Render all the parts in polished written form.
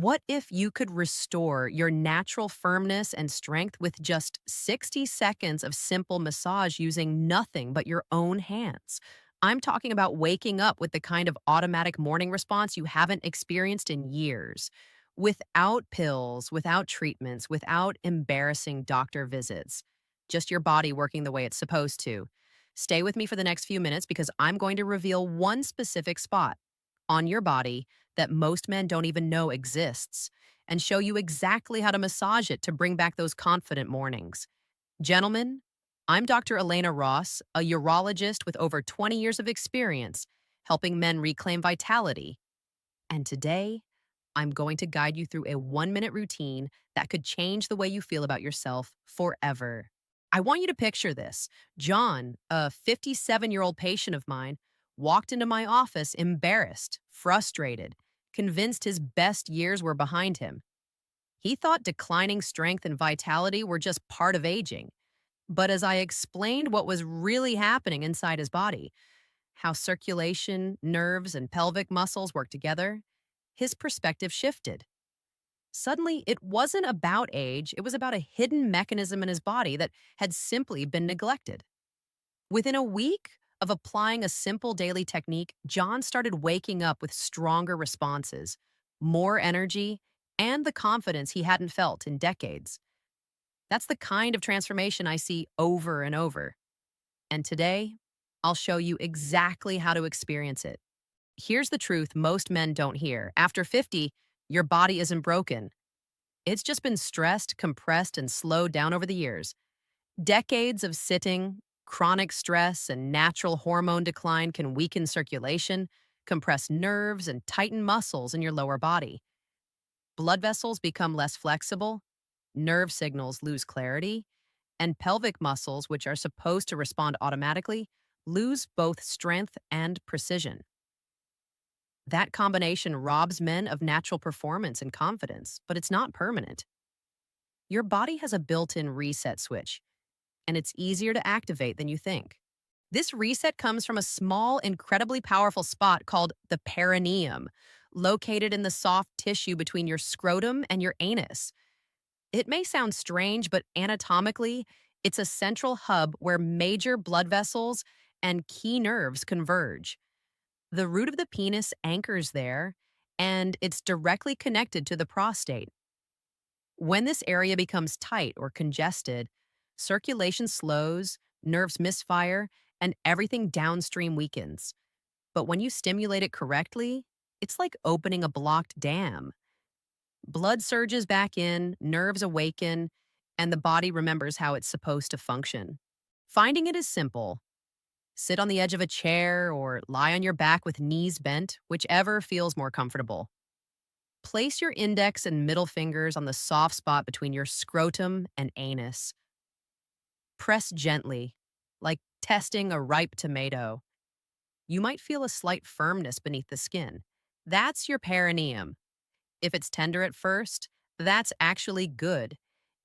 What if you could restore your natural firmness and strength with just 60 seconds of simple massage using nothing but your own hands? I'm talking about waking up with the kind of automatic morning response you haven't experienced in years. Without pills, without treatments, without embarrassing doctor visits. Just your body working the way it's supposed to. Stay with me for the next few minutes because I'm going to reveal one specific spot on your body that most men don't even know exists and show you exactly how to massage it to bring back those confident mornings. Gentlemen, I'm Dr. Elena Ross, a urologist with over 20 years of experience helping men reclaim vitality. And today, I'm going to guide you through a 1 minute routine that could change the way you feel about yourself forever. I want you to picture this. John, a 57-year-old patient of mine, walked into my office embarrassed, frustrated, convinced his best years were behind him. He thought declining strength and vitality were just part of aging. But as I explained what was really happening inside his body, how circulation, nerves, and pelvic muscles work together, his perspective shifted. Suddenly, it wasn't about age, it was about a hidden mechanism in his body that had simply been neglected. Within a week of applying a simple daily technique, John started waking up with stronger responses, more energy, and the confidence he hadn't felt in decades. That's the kind of transformation I see over and over. And today, I'll show you exactly how to experience it. Here's the truth most men don't hear. After 50, your body isn't broken. It's just been stressed, compressed, and slowed down over the years. Decades of sitting, chronic stress, and natural hormone decline can weaken circulation, compress nerves, and tighten muscles in your lower body. Blood vessels become less flexible, nerve signals lose clarity, and pelvic muscles, which are supposed to respond automatically, lose both strength and precision. That combination robs men of natural performance and confidence, but it's not permanent. Your body has a built-in reset switch, and it's easier to activate than you think. This reset comes from a small, incredibly powerful spot called the perineum, located in the soft tissue between your scrotum and your anus. It may sound strange, but anatomically, it's a central hub where major blood vessels and key nerves converge. The root of the penis anchors there, and it's directly connected to the prostate. When this area becomes tight or congested, circulation slows, nerves misfire, and everything downstream weakens. But when you stimulate it correctly, it's like opening a blocked dam. Blood surges back in, nerves awaken, and the body remembers how it's supposed to function. Finding it is simple. Sit on the edge of a chair or lie on your back with knees bent, whichever feels more comfortable. Place your index and middle fingers on the soft spot between your scrotum and anus. Press gently, like testing a ripe tomato. You might feel a slight firmness beneath the skin. That's your perineum. If it's tender at first, that's actually good.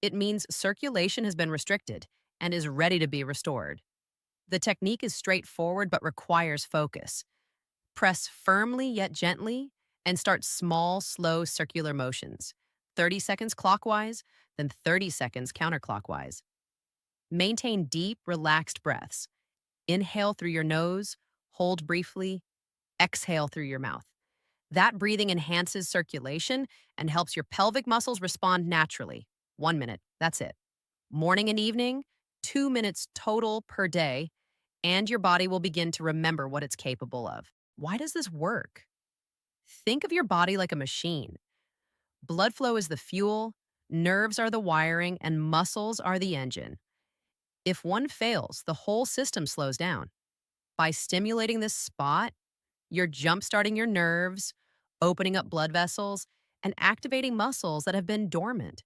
It means circulation has been restricted and is ready to be restored. The technique is straightforward but requires focus. Press firmly yet gently and start small, slow circular motions. 30 seconds clockwise, then 30 seconds counterclockwise. Maintain deep, relaxed breaths. Inhale through your nose, hold briefly, exhale through your mouth. That breathing enhances circulation and helps your pelvic muscles respond naturally. 1 minute, that's it. Morning and evening, 2 minutes total per day, and your body will begin to remember what it's capable of. Why does this work? Think of your body like a machine. Blood flow is the fuel, nerves are the wiring, and muscles are the engine. If one fails, the whole system slows down. By stimulating this spot, you're jump-starting your nerves, opening up blood vessels, and activating muscles that have been dormant.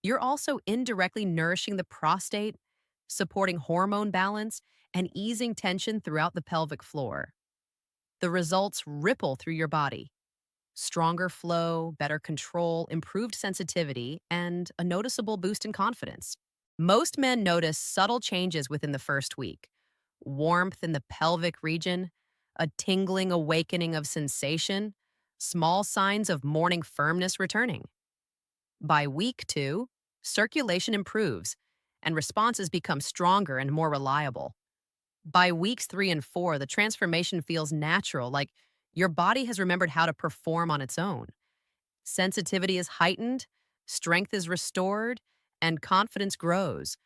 You're also indirectly nourishing the prostate, supporting hormone balance, and easing tension throughout the pelvic floor. The results ripple through your body. Stronger flow, better control, improved sensitivity, and a noticeable boost in confidence. Most men notice subtle changes within the first week. Warmth in the pelvic region, a tingling awakening of sensation, Small signs of morning firmness returning. By week 2, circulation improves and responses become stronger and more reliable. By weeks 3 and 4, the transformation feels natural, like your body has remembered how to perform on its own. Sensitivity is heightened, strength is restored, and confidence grows,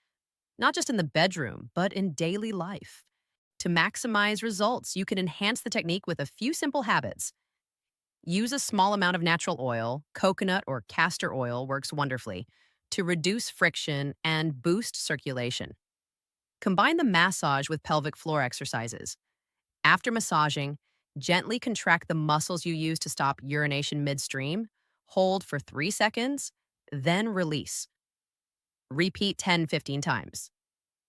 not just in the bedroom, but in daily life. To maximize results, you can enhance the technique with a few simple habits. Use a small amount of natural oil, coconut or castor oil works wonderfully, to reduce friction and boost circulation. Combine the massage with pelvic floor exercises. After massaging, gently contract the muscles you use to stop urination midstream, hold for 3 seconds, then release. Repeat 10-15 times.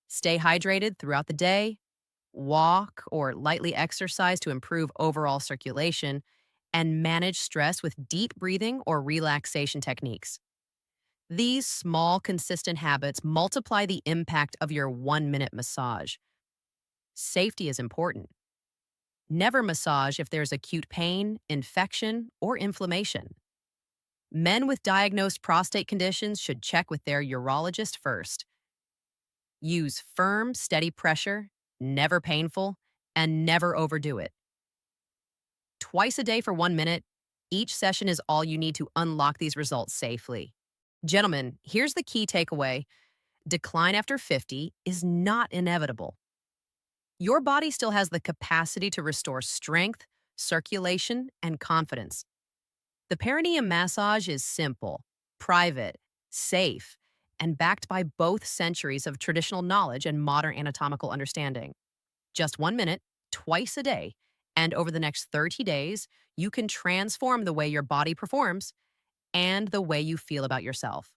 Stay hydrated throughout the day, walk or lightly exercise to improve overall circulation, and manage stress with deep breathing or relaxation techniques. These small, consistent habits multiply the impact of your 1 minute massage. Safety is important. Never massage if there's acute pain, infection, or inflammation. Men with diagnosed prostate conditions should check with their urologist first. Use firm, steady pressure, never painful, and never overdo it. Twice a day for 1 minute, each session is all you need to unlock these results safely. Gentlemen, here's the key takeaway. Decline after 50 is not inevitable. Your body still has the capacity to restore strength, circulation, and confidence. The perineum massage is simple, private, safe, and backed by both centuries of traditional knowledge and modern anatomical understanding. Just 1 minute, twice a day, and over the next 30 days, you can transform the way your body performs and the way you feel about yourself.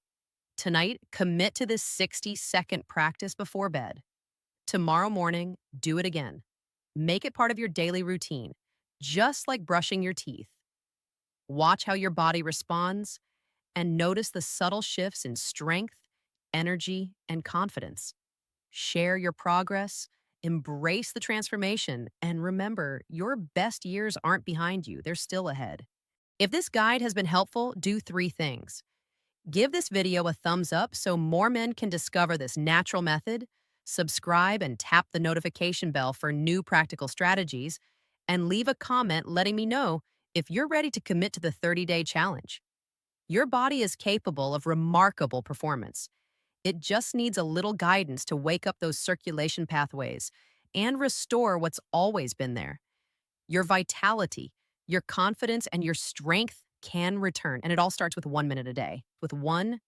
Tonight, commit to this 60-second practice before bed. Tomorrow morning, do it again. Make it part of your daily routine, just like brushing your teeth. Watch how your body responds and notice the subtle shifts in strength, energy, and confidence. Share your progress, embrace the transformation, and remember, your best years aren't behind you, they're still ahead. If this guide has been helpful, do 3 things. Give this video a thumbs up so more men can discover this natural method, subscribe and tap the notification bell for new practical strategies, and leave a comment letting me know if you're ready to commit to the 30-day challenge. Your body is capable of remarkable performance. It just needs a little guidance to wake up those circulation pathways and restore what's always been there. Your vitality, your confidence, and your strength can return, and it all starts with 1 minute a day. With one